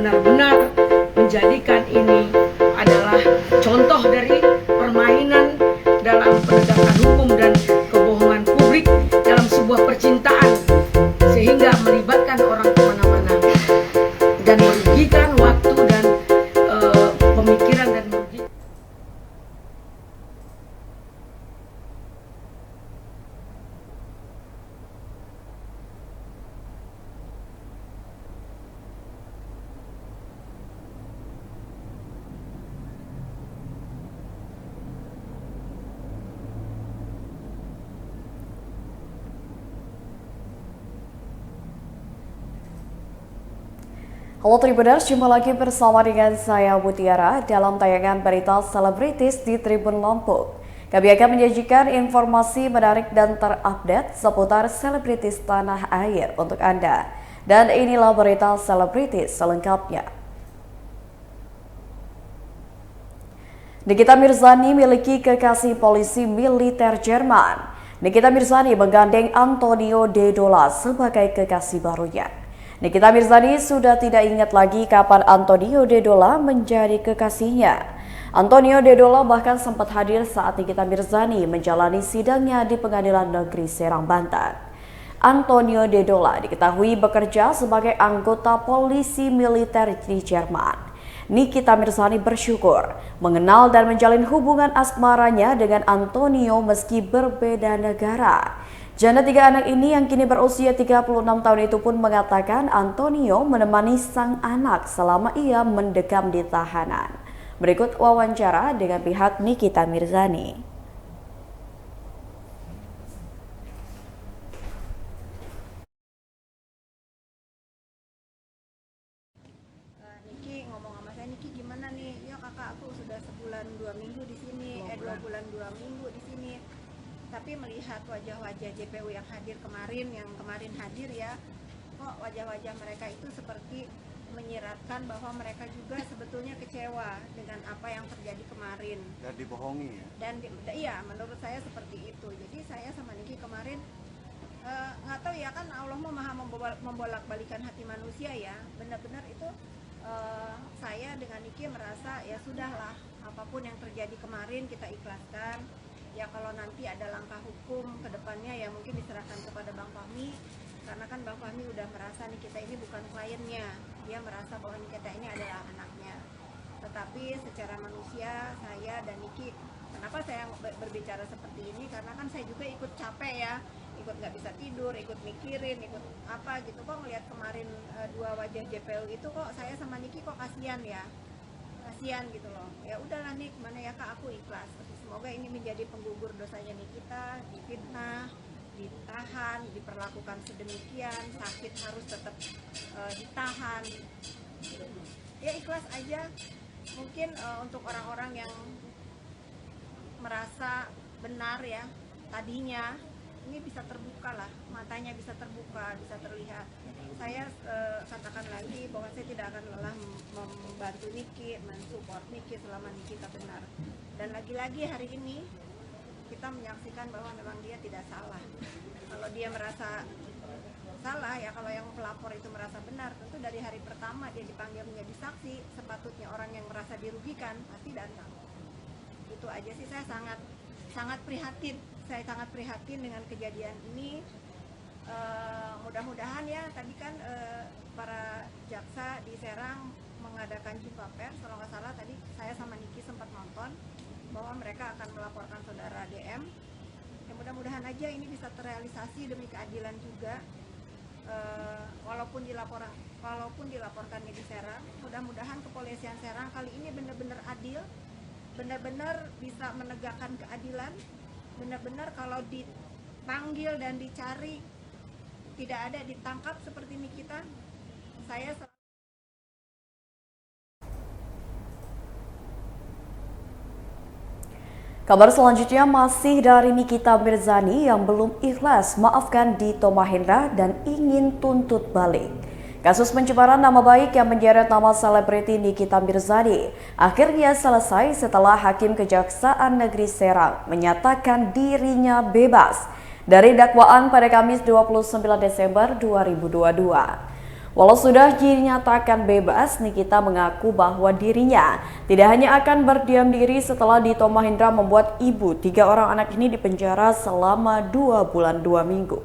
benar-benar menjadikan ini adalah contoh dari permainan dalam penegakan hukum dan kebohongan publik dalam sebuah percintaan, sehingga melibatkan orang kemana-mana dan merugikan waktu dan pemikiran dan merugikan. Halo Tribuners, jumpa lagi bersama dengan saya Mutiara dalam tayangan berita selebritis di Tribun Lampung. Kami akan menyajikan informasi menarik dan terupdate seputar selebritis tanah air untuk Anda. Dan inilah berita selebritis selengkapnya. Nikita Mirzani miliki kekasih polisi militer Jerman. Nikita Mirzani menggandeng Antonio De Dolla sebagai kekasih barunya. Nikita Mirzani sudah tidak ingat lagi kapan Antonio De Dolla menjadi kekasihnya. Antonio De Dolla bahkan sempat hadir saat Nikita Mirzani menjalani sidangnya di Pengadilan Negeri Serang, Banten. Antonio De Dolla diketahui bekerja sebagai anggota polisi militer di Jerman. Nikita Mirzani bersyukur mengenal dan menjalin hubungan asmaranya dengan Antonio meski berbeda negara. Janda 3 anak ini yang kini berusia 36 tahun itu pun mengatakan Antonio menemani sang anak selama ia mendekam di tahanan. Berikut wawancara dengan pihak Nikita Mirzani. Niki ngomong sama saya, Niki gimana nih? Ya kakak, aku sudah sebulan 2 minggu di sini, 2 bulan 2 minggu di sini. Tapi melihat wajah-wajah JPU yang hadir kemarin hadir ya, kok wajah-wajah mereka itu seperti menyiratkan bahwa mereka juga sebetulnya kecewa dengan apa yang terjadi kemarin. Dan dibohongi ya? Dan iya, menurut saya seperti itu. Jadi saya sama Niki kemarin nggak tahu ya, kan Allah maha membolak-balikan hati manusia ya. Benar-benar itu saya dengan Niki merasa ya sudahlah, apapun yang terjadi kemarin kita ikhlaskan. Ya kalau nanti ada langkah hukum ke depannya ya mungkin diserahkan kepada Bang Fahmi, karena kan Bang Fahmi udah merasa Nikita ini bukan kliennya, dia merasa bahwa Nikita ini adalah anaknya. Tetapi secara manusia saya dan Niki, kenapa saya berbicara seperti ini, karena kan saya juga ikut capek ya, ikut nggak bisa tidur, ikut mikirin, ikut apa gitu, kok ngelihat kemarin 2 wajah JPU itu kok saya sama Niki kok kasihan ya, kasihan gitu loh. Ya udahlah Nik, mana ya Kak, aku ikhlas. Semoga ini menjadi penggugur dosanya Nikita, difitnah, ditahan, diperlakukan sedemikian, sakit harus tetap ditahan. Ya ikhlas aja. Mungkin untuk orang-orang yang merasa benar ya tadinya, ini bisa terbuka lah, matanya bisa terbuka, bisa terlihat. Saya katakan lagi bahwa saya tidak akan lelah membantu Niki, mensupport Niki selama Nikita benar. Dan lagi-lagi hari ini kita menyaksikan bahwa memang dia tidak salah. Kalau dia merasa salah ya, kalau yang pelapor itu merasa benar, tentu dari hari pertama dia dipanggil menjadi saksi, sepatutnya orang yang merasa dirugikan pasti datang. Itu aja sih, saya sangat prihatin. Saya sangat prihatin dengan kejadian ini. Mudah-mudahan ya, tadi kan para jaksa di Serang mengadakan jumpa pers, kalau nggak salah tadi saya sama Niki sempat nonton bahwa mereka akan melaporkan saudara DM. Ya mudah-mudahan aja ini bisa terrealisasi demi keadilan juga. Walaupun dilaporkannya di Serang, mudah-mudahan kepolisian Serang kali ini benar-benar adil, benar-benar bisa menegakkan keadilan, benar-benar kalau dipanggil dan dicari tidak ada ditangkap seperti Nikita. Saya Kabar selanjutnya masih dari Nikita Mirzani yang belum ikhlas maafkan Dito Mahendra dan ingin tuntut balik. Kasus pencemaran nama baik yang menyeret nama selebriti Nikita Mirzani akhirnya selesai setelah Hakim Kejaksaan Negeri Serang menyatakan dirinya bebas dari dakwaan pada Kamis 29 Desember 2022. Walau sudah dinyatakan bebas, Nikita mengaku bahwa dirinya tidak hanya akan berdiam diri setelah Dito Mahendra membuat ibu 3 orang anak ini dipenjara selama 2 bulan 2 minggu.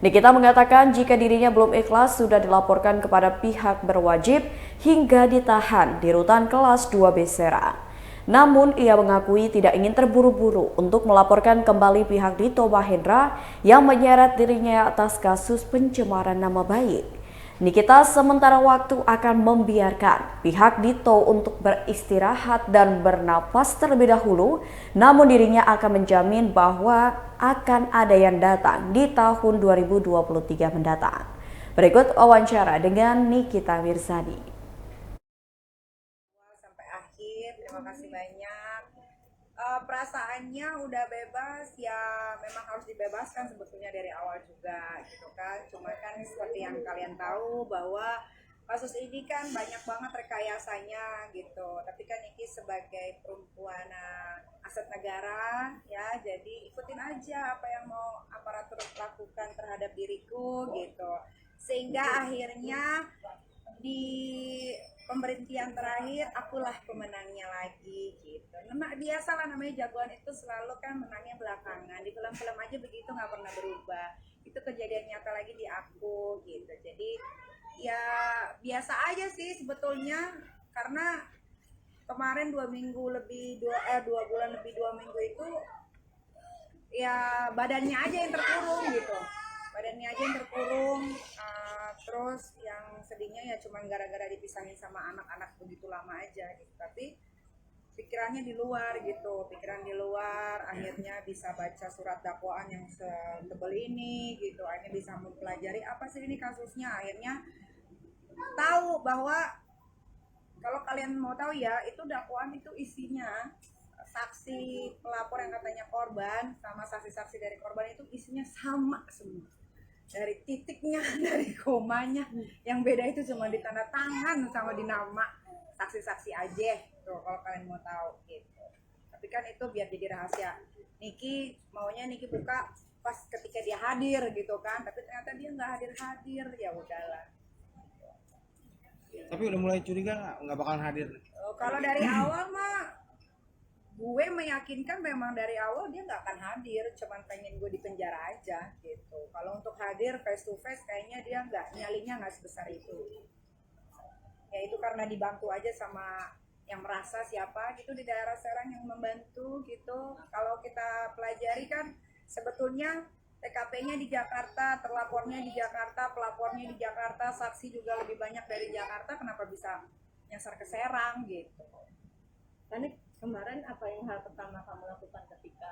Nikita mengatakan jika dirinya belum ikhlas sudah dilaporkan kepada pihak berwajib hingga ditahan di rutan kelas 2 Besera. Namun ia mengakui tidak ingin terburu-buru untuk melaporkan kembali pihak Dito Mahendra yang menyeret dirinya atas kasus pencemaran nama baik. Nikita sementara waktu akan membiarkan pihak Dito untuk beristirahat dan bernapas terlebih dahulu, namun dirinya akan menjamin bahwa akan ada yang datang di tahun 2023 mendatang. Berikut wawancara dengan Nikita Mirzani. Sampai akhir, terima kasih banyak. Perasaannya udah bebas ya, memang harus dibebaskan sebetulnya dari awal juga gitu kan. Cuma kan seperti yang kalian tahu bahwa kasus ini kan banyak banget rekayasanya gitu. Tapi kan Niki sebagai perempuan aset negara ya, jadi ikutin aja apa yang mau aparatur lakukan terhadap diriku gitu. Sehingga akhirnya di pemberhentian terakhir akulah pemenangnya lagi gitu. Biasalah namanya jagoan itu selalu kan menangnya belakangan. Di film-film aja begitu, nggak pernah berubah. Itu kejadian nyata lagi di aku gitu. Jadi ya biasa aja sih sebetulnya, karena kemarin 2 bulan lebih 2 minggu itu ya badannya aja yang terkurung gitu. Terus yang sedihnya ya cuman gara-gara dipisahin sama anak-anak begitu lama aja gitu. Tapi pikiran di luar, akhirnya bisa baca surat dakwaan yang setebal ini gitu, akhirnya bisa mempelajari apa sih ini kasusnya, akhirnya tahu bahwa kalau kalian mau tahu ya, itu dakwaan itu isinya saksi pelapor yang katanya korban sama saksi-saksi dari korban itu isinya sama semua. Dari titiknya, dari komanya, yang beda itu cuma di tanda tangan sama di nama saksi-saksi aja tuh kalau kalian mau tahu gitu. Tapi kan itu biar jadi rahasia. Niki buka pas ketika dia hadir gitu kan, tapi ternyata dia nggak hadir, ya udahlah. Tapi udah mulai curiga nggak bakalan hadir? Kalau dari awal mah gue meyakinkan memang dari awal dia nggak akan hadir, cuman pengen gue di penjara aja gitu. Kalau untuk hadir face to face kayaknya dia nyalinya nggak sebesar itu. Ya itu karena dibantu aja sama yang merasa siapa gitu di daerah Serang yang membantu gitu. Kalau kita pelajari kan sebetulnya TKP-nya di Jakarta, terlapornya di Jakarta, pelapornya di Jakarta, saksi juga lebih banyak dari Jakarta, kenapa bisa nyasar ke Serang gitu. Tadi kemarin apa yang hal pertama kamu lakukan ketika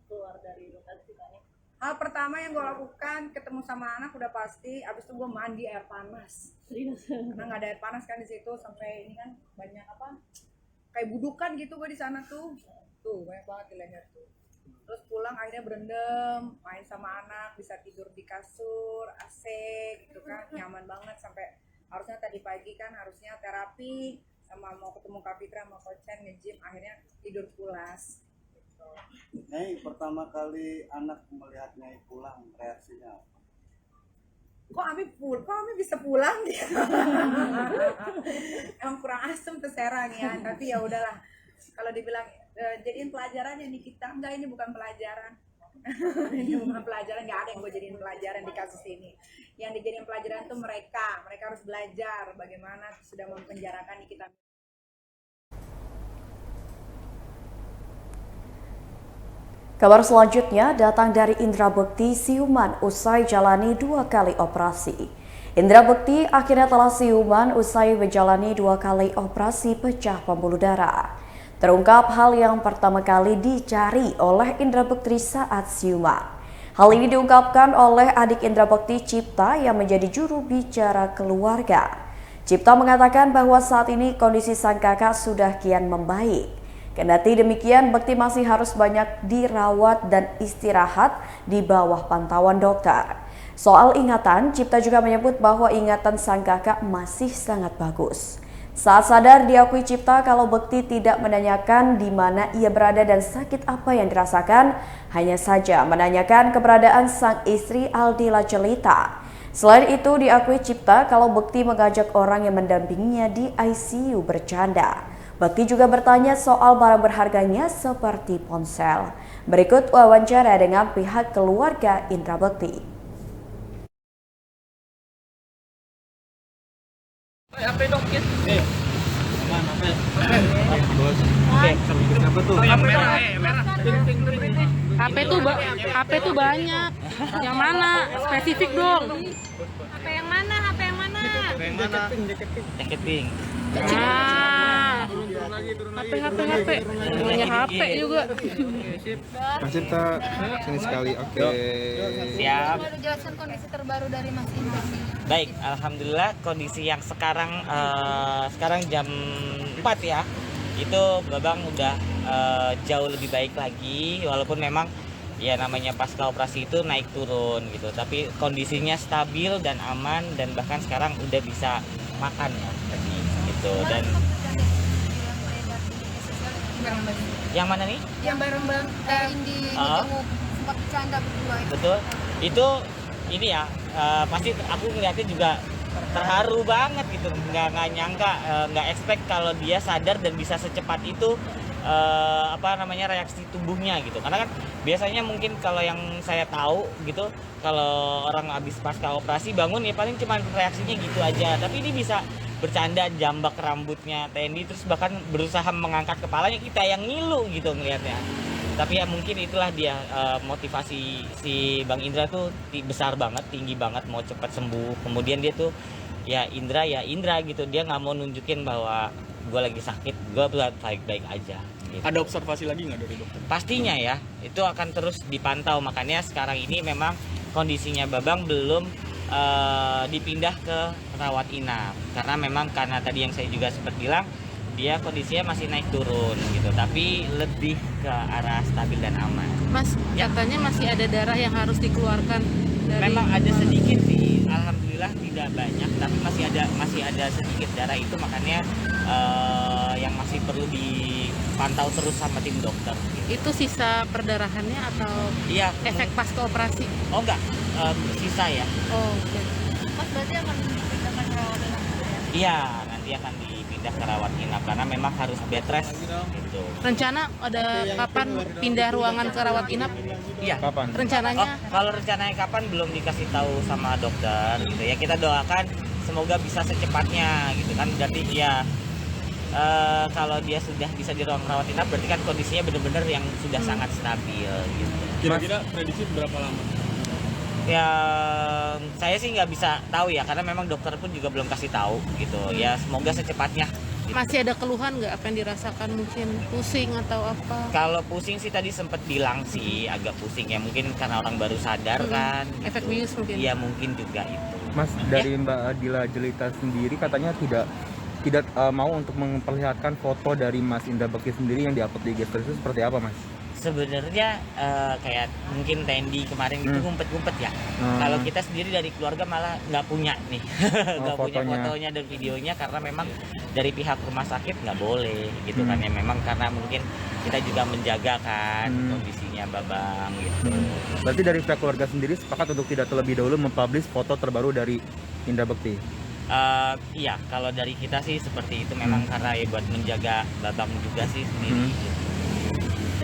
keluar dari rutan Cikani? Hal pertama yang gue lakukan, ketemu sama anak udah pasti, abis itu gue mandi air panas. Serius? Karena nggak ada air panas kan di situ, sampai ini kan banyak kayak budukan gitu gue di sana tuh banyak banget di leher tuh. Terus pulang akhirnya berendam, main sama anak, bisa tidur di kasur, AC gitu kan, nyaman banget. Sampai harusnya tadi pagi kan harusnya terapi, sama mau ketemu Kapitra sama Kochen nge-gym, akhirnya tidur pulas gitu. Nyai, pertama kali anak melihat Nyai pulang, reaksinya apa? Kok Ami bisa pulang gitu. Emang kurang asem tuh Serang ya, tapi ya udahlah. Kalau dibilang jadiin pelajaran ya Nikita, enggak, ini bukan pelajaran. Ini bukan pelajaran, nggak ada yang gue jadiin pelajaran di kasus ini. Yang dijadiin pelajaran tuh mereka harus belajar bagaimana sudah mempenjarakan Nikita. Kabar selanjutnya datang dari Indra Bekti siuman usai jalani 2 kali operasi. Indra Bekti akhirnya telah siuman usai menjalani 2 kali operasi pecah pembuluh darah. Terungkap hal yang pertama kali dicari oleh Indra Bekti saat siuman. Hal ini diungkapkan oleh adik Indra Bekti, Cipta, yang menjadi juru bicara keluarga. Cipta mengatakan bahwa saat ini kondisi sang kakak sudah kian membaik. Kendati demikian, Bekti masih harus banyak dirawat dan istirahat di bawah pantauan dokter. Soal ingatan, Cipta juga menyebut bahwa ingatan sang kakak masih sangat bagus. Saat sadar, diakui Cipta kalau Bekti tidak menanyakan di mana ia berada dan sakit apa yang dirasakan, hanya saja menanyakan keberadaan sang istri Aldila Celita. Selain itu, diakui Cipta kalau Bekti mengajak orang yang mendampinginya di ICU bercanda. Bekti juga bertanya soal barang berharganya seperti ponsel. Berikut wawancara dengan pihak keluarga Indra Bekti. HP tuh banyak. Yang mana? Spesifik dong. HP yang mana? Jaket pink. Ah. HP. Namanya HP juga. Mas Cipta, sini sekali. Oke. Siap. Baru jelaskan kondisi terbaru dari Mas Indra. Baik, alhamdulillah kondisi yang sekarang jam 4 ya. Itu Babang udah jauh lebih baik lagi, walaupun memang ya namanya pasca operasi itu naik turun gitu, tapi kondisinya stabil dan aman, dan bahkan sekarang udah bisa makan ya tadi gitu. Dan yang mana nih? Yang bareng-bareng di sempat bercanda berdua itu. Betul. Itu ini ya, pasti aku ngeliatnya juga terharu banget gitu, nggak nyangka, nggak expect kalau dia sadar dan bisa secepat itu reaksi tubuhnya gitu. Karena kan biasanya mungkin kalau yang saya tahu gitu, kalau orang habis pasca operasi bangun ya paling cuma reaksinya gitu aja, tapi ini bisa bercanda, jambak rambutnya Tendi, terus bahkan berusaha mengangkat kepalanya, kita yang ngilu gitu ngelihatnya. Tapi ya mungkin itulah dia, motivasi si Bang Indra tuh besar banget, tinggi banget, mau cepat sembuh. Kemudian dia tuh ya Indra gitu, dia nggak mau nunjukin bahwa gue lagi sakit, gue baik-baik aja gitu. Ada observasi lagi nggak dari dokter? Pastinya ya, itu akan terus dipantau. Makanya sekarang ini memang kondisinya Babang belum dipindah ke rawat inap, karena tadi yang saya juga sempat bilang, dia kondisinya masih naik turun gitu, tapi lebih ke arah stabil dan aman. Mas, katanya masih ada darah yang harus dikeluarkan dari... Memang ada sedikit sih, alhamdulillah tidak banyak, tapi masih ada sedikit darah itu, makanya yang masih perlu dipantau terus sama tim dokter gitu. Itu sisa perdarahannya atau Iya, efek pasca operasi? Oh enggak, sisa ya. Oh, oke. Mas berarti akan dipindahkan ke rawat inap ya? Iya, nanti akan dipindah ke rawat inap karena memang harus bed rest gitu. Rencana ada kapan pindah ruangan ke rawat inap? Iya. Kapan? Rencananya? Kalau rencananya kapan belum dikasih tahu sama dokter gitu ya. Kita doakan semoga bisa secepatnya gitu kan. Berarti ya kalau dia sudah bisa di ruang rawat inap berarti kan kondisinya benar-benar yang sudah sangat stabil gitu. Kira-kira prediksi berapa lama? Ya saya sih nggak bisa tahu ya, karena memang dokter pun juga belum kasih tahu gitu. Ya semoga secepatnya. Masih ada keluhan nggak apa yang dirasakan, mungkin pusing atau apa? Kalau pusing sih tadi sempat bilang sih agak pusing ya, mungkin karena orang baru sadar kan. Efek gitu. bius mungkin. Iya mungkin juga itu. Mas, dari Mbak Adila Jelita sendiri katanya tidak mau untuk memperlihatkan foto dari Mas Indra Bekti sendiri yang diupload di IG Stories, itu seperti apa, Mas? Sebenarnya kayak mungkin Tendi kemarin itu ngumpet-ngumpet ya. Kalau kita sendiri dari keluarga malah nggak punya nih, nggak punya fotonya dan videonya, karena memang dari pihak rumah sakit nggak boleh gitu kan ya. Memang karena mungkin kita juga menjaga kan kondisinya Babang gitu. Berarti dari pihak keluarga sendiri sepakat untuk tidak terlebih dahulu mempublish foto terbaru dari Indra Bekti? Iya, kalau dari kita sih seperti itu, memang karena ya buat menjaga Babang juga sih sendiri. Gitu.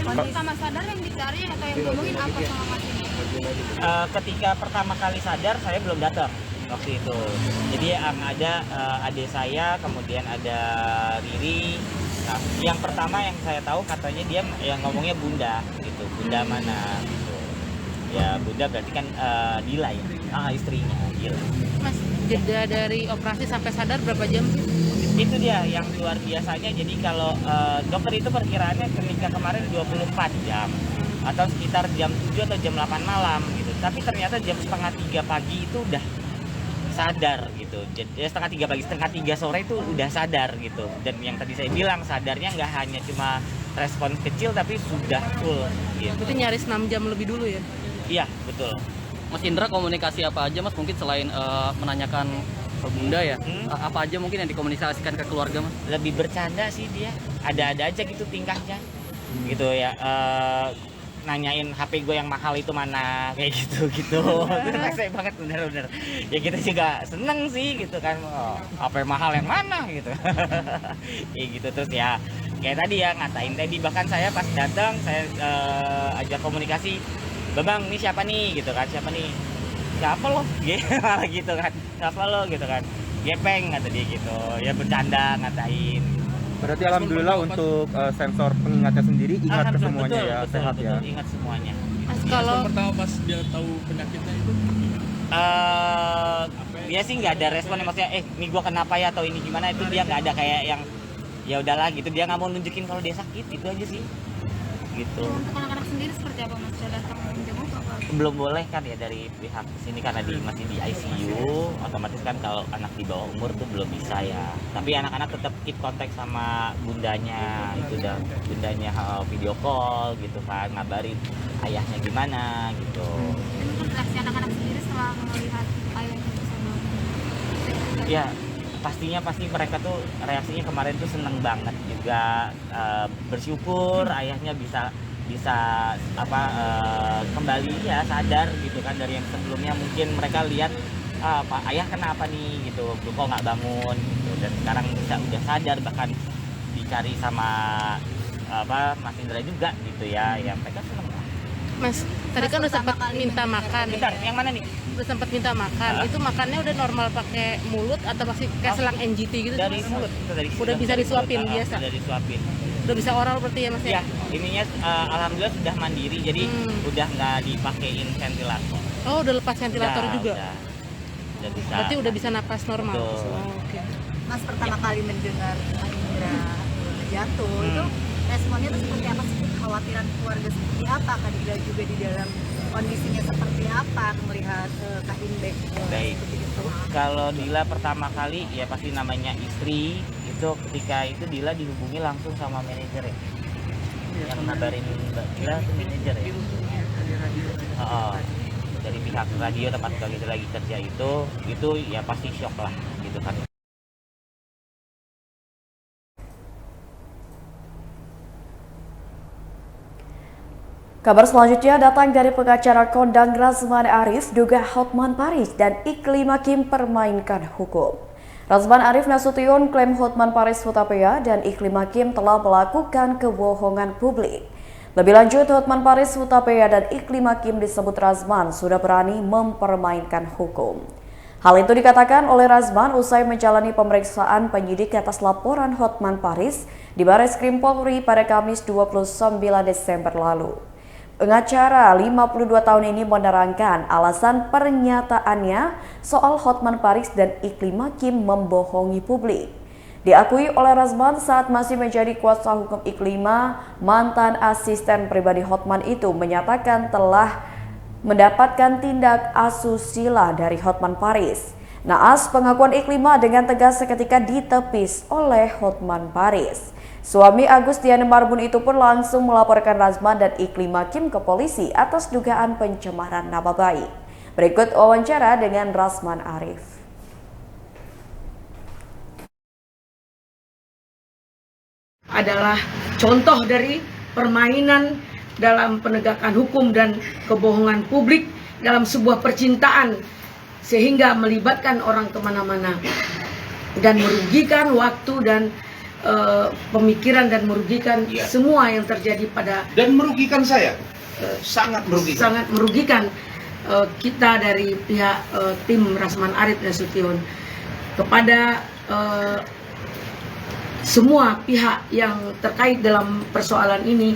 Pertama sadar yang dicari atau yang ngomongin apa sama Mas Indra? Ketika pertama kali sadar saya belum datang waktu itu. Jadi yang ada adik saya, kemudian ada Riri. Nah, yang pertama yang saya tahu katanya dia yang ngomongnya Bunda gitu. Bunda mana gitu. Ya Bunda berarti kan Dila ya. Istrinya Dila. Mas, jeda dari operasi sampai sadar berapa jam sih? Itu dia yang luar biasanya. Jadi kalau dokter itu perkiraannya ketika kemarin 24 jam atau sekitar jam 7 atau jam 8 malam gitu. Tapi ternyata jam setengah 3 pagi itu udah sadar gitu. Jadi setengah 3 pagi, setengah 3 sore itu udah sadar gitu. Dan yang tadi saya bilang, sadarnya nggak hanya cuma respon kecil tapi sudah full gitu. Berarti nyaris 6 jam lebih dulu ya? Iya, betul. Mas Indra komunikasi apa aja Mas, mungkin selain menanyakan ke Bunda ya, apa aja mungkin yang dikomunikasikan ke keluarga Mas? Lebih bercanda sih dia, ada-ada aja gitu tingkahnya gitu ya. nanyain HP gue yang mahal itu mana, kayak gitu itu rese banget bener-bener. Ya kita juga seneng sih gitu kan, HP mahal yang mana gitu. Kayak gitu. Terus ya kayak tadi ya ngatain tadi, bahkan saya pas datang saya ajak komunikasi, Bang ini siapa nih gitu kan, siapa lo gitu kan, siapa lo gitu kan, gepeng kata dia gitu, ya bercanda ngatain. Berarti alhamdulillah untuk sensor pengingatnya sendiri ingat ke semuanya, ya sehat ya. Ingat semuanya. Mas kalau pertama pas dia tahu penyakitnya itu dia sih nggak ada respon, maksudnya ini gua kenapa ya atau ini gimana, itu dia nggak ada kayak yang ya udahlah gitu, dia nggak mau nunjukin kalau dia sakit, itu aja sih gitu. Untuk anak-anak sendiri seperti apa Mas? Sudah datang menjenguk apa? Belum boleh kan ya dari pihak sini karena masih di ICU, otomatis kan kalau anak di bawah umur tuh belum bisa ya. Tapi anak-anak tetap keep kontak sama bundanya, itu udah bundanya video call gitu kan, ngabarin ayahnya gimana gitu. Dan untuk reaksi anak-anak sendiri setelah melihat ayahnya bersama? Ya pasti mereka tuh reaksinya kemarin tuh seneng banget juga, bersyukur ayahnya bisa kembali ya sadar gitu kan, dari yang sebelumnya mungkin mereka lihat Pak ayah kenapa nih gitu, kok nggak bangun gitu, dan sekarang udah sadar, bahkan dicari sama Mas Indra juga gitu ya mereka seneng. Mas tadi kan udah sempat minta makan. Bentar, yang mana nih? Udah sempat minta makan. Itu makannya udah normal pakai mulut atau masih kayak selang NGT gitu? Dari Mas? mulut, Udah bisa disuapin biasa. Udah disuapin. Udah bisa oral berarti ya Mas ya? Ya, ininya alhamdulillah sudah mandiri, jadi udah nggak dipakein ventilator. Oh, udah lepas ventilator juga. Udah bisa. Berarti udah bisa napas normal. Betul. Oh, oke. Mas pertama kali mendengar Indra jatuh itu responnya itu seperti apa sih? Kekhawatiran keluarga seperti apa? Kak Dila juga di dalam kondisinya seperti apa melihat Kak Indek Baik. seperti itu? Kalau Dila pertama kali ya pasti namanya istri, itu ketika itu Dila dihubungi langsung sama manajer ya. Yang ngabarin Mbak Dila itu manajer ya. Dari pihak radio tempat kita lagi kerja itu ya pasti shock lah gitu kan. Kabar selanjutnya datang dari pengacara kondang Razman Arif, duga Hotman Paris dan Iklim Hakim permainkan hukum. Razman Arif Nasution klaim Hotman Paris Hutapea dan Iklim Hakim telah melakukan kebohongan publik. Lebih lanjut, Hotman Paris Hutapea dan Iklim Hakim disebut Razman sudah berani mempermainkan hukum. Hal itu dikatakan oleh Razman usai menjalani pemeriksaan penyidik atas laporan Hotman Paris di Barreskrim Polri pada Kamis 29 Desember lalu. Pengacara 52 tahun ini menerangkan alasan pernyataannya soal Hotman Paris dan Iklim Hakim membohongi publik. Diakui oleh Razman saat masih menjadi kuasa hukum Iklima, mantan asisten pribadi Hotman itu menyatakan telah mendapatkan tindak asusila dari Hotman Paris. Naas pengakuan Iklima dengan tegas seketika ditepis oleh Hotman Paris. Suami Agustiana Marbun itu pun langsung melaporkan Razman dan Iklim Hakim ke polisi atas dugaan pencemaran nama baik. Berikut wawancara dengan Razman Arif. Adalah contoh dari permainan dalam penegakan hukum dan kebohongan publik dalam sebuah percintaan, sehingga melibatkan orang kemana-mana dan merugikan waktu dan pemikiran dan merugikan semua yang terjadi pada, dan merugikan saya, sangat merugikan kita dari pihak tim Razman Arif Nasution. Kepada semua pihak yang terkait dalam persoalan ini,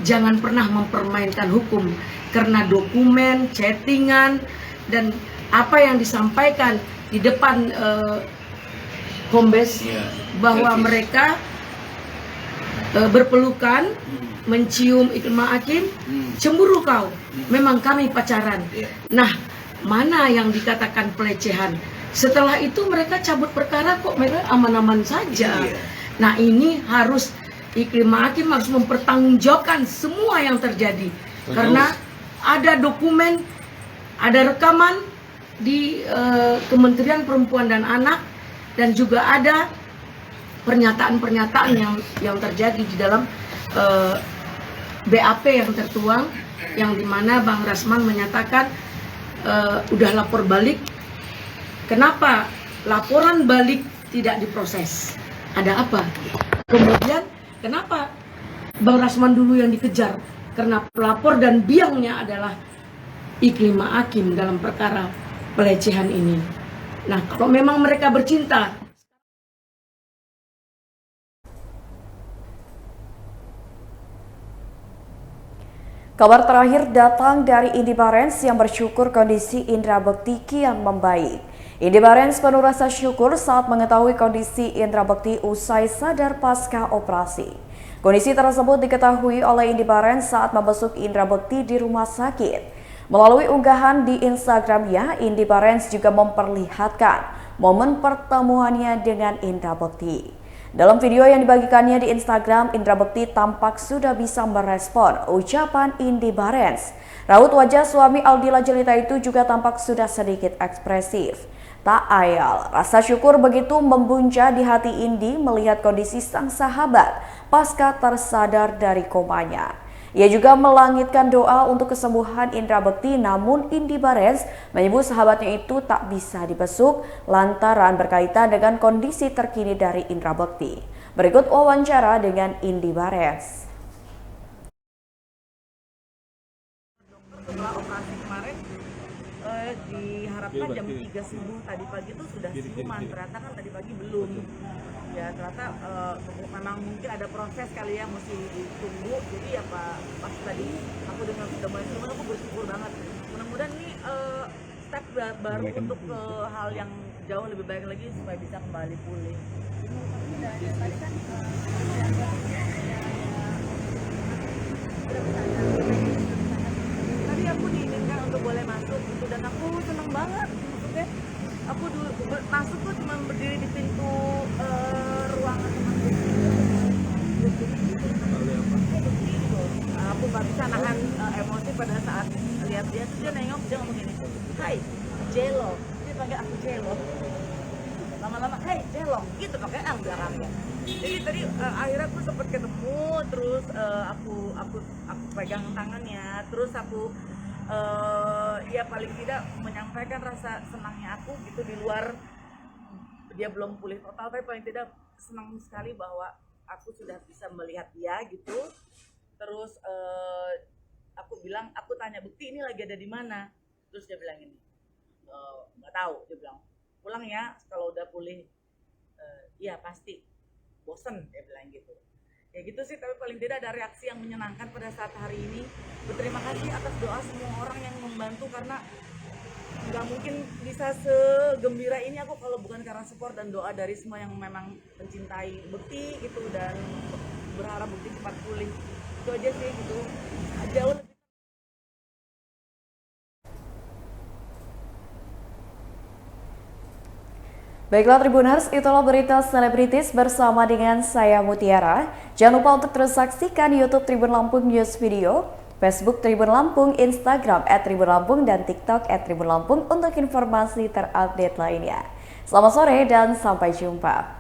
jangan pernah mempermainkan hukum, karena dokumen, chattingan, dan apa yang disampaikan di depan Kombes bahwa mereka berpelukan, mencium Iklim Hakim, cemburu kau, memang kami pacaran. Nah, mana yang dikatakan pelecehan? Setelah itu mereka cabut perkara, kok mereka aman-aman saja. Nah, ini harus Iklim Hakim harus mempertanggungjawabkan semua yang terjadi. Karena ada dokumen, ada rekaman di Kementerian Perempuan dan Anak, dan juga ada pernyataan-pernyataan yang terjadi di dalam BAP yang tertuang, yang dimana Bang Rasman menyatakan udah lapor balik. Kenapa laporan balik tidak diproses? Ada apa? Kemudian kenapa Bang Rasman dulu yang dikejar? Karena pelapor dan biangnya adalah Iklima Hakim dalam perkara pelecehan ini. Nah, kalau memang mereka bercinta, kabar terakhir datang dari Indi Barens yang bersyukur kondisi Indra Bekti kian membaik. Indi Barens penuh rasa syukur saat mengetahui kondisi Indra Bekti usai sadar pasca operasi. Kondisi tersebut diketahui oleh Indi Barens saat membesuk Indra Bekti di rumah sakit. Melalui unggahan di Instagramnya, Indi Barens juga memperlihatkan momen pertemuannya dengan Indra Bekti. Dalam video yang dibagikannya di Instagram, Indra Bekti tampak sudah bisa merespon ucapan Indi Barens. Raut wajah suami Aldila Jelita itu juga tampak sudah sedikit ekspresif. Tak ayal, rasa syukur begitu membuncah di hati Indi melihat kondisi sang sahabat pasca tersadar dari komanya. Ia juga melangitkan doa untuk kesembuhan Indra Bekti, namun Indi Barens menyebut sahabatnya itu tak bisa dibesuk lantaran berkaitan dengan kondisi terkini dari Indra Bekti. Berikut wawancara dengan Indi Barens. Setelah operasi kemarin diharapkan jam 3 subuh tadi pagi itu sudah siuman, ternyata kan tadi pagi belum. Ya ternyata memang mungkin ada proses kali ya, mesti ditunggu. Jadi ya pas tadi aku dengar sudah mulai siuman, aku bersyukur banget. Mudah-mudahan ini step baru untuk ke hal yang jauh lebih baik lagi supaya bisa kembali pulih. Tadi aku diizinkan untuk boleh masuk gitu, dan aku seneng banget. Maksudnya aku dulu masuk tuh cuma berdiri di pintu ruangan teman aku nggak bisa nahan emosi pada saat lihat dia tuh. Dia nengok, dia ngomong gini, "Hai Jelo," dia panggil aku Jelo. Lama-lama, "Hey Jelo," gitu pakai L belakangnya. Jadi tadi akhirnya aku sempat ketemu, terus aku pegang tangannya, terus aku ya paling tidak menyampaikan rasa senangnya aku gitu, di luar dia belum pulih total, tapi paling tidak senang sekali bahwa aku sudah bisa melihat dia gitu. Terus aku bilang, aku tanya Bekti ini lagi ada di mana, terus dia bilang ini, nggak tahu. Dia bilang pulang ya kalau udah pulih. Iya pasti bosen, dia bilang gitu. Ya gitu sih, tapi paling tidak ada reaksi yang menyenangkan pada saat hari ini. Berterima kasih atas doa semua orang yang membantu, karena nggak mungkin bisa segembira ini aku kalau bukan karena support dan doa dari semua yang memang mencintai Bekti gitu, dan berharap Bekti cepat pulih. Itu aja sih gitu, jauh lebih. Baiklah Tribuners, itulah berita selebritis bersama dengan saya Mutiara. Jangan lupa untuk terus saksikan YouTube Tribun Lampung News Video, Facebook Tribun Lampung, Instagram @tribunlampung, dan TikTok @tribunlampung untuk informasi terupdate lainnya. Selamat sore dan sampai jumpa.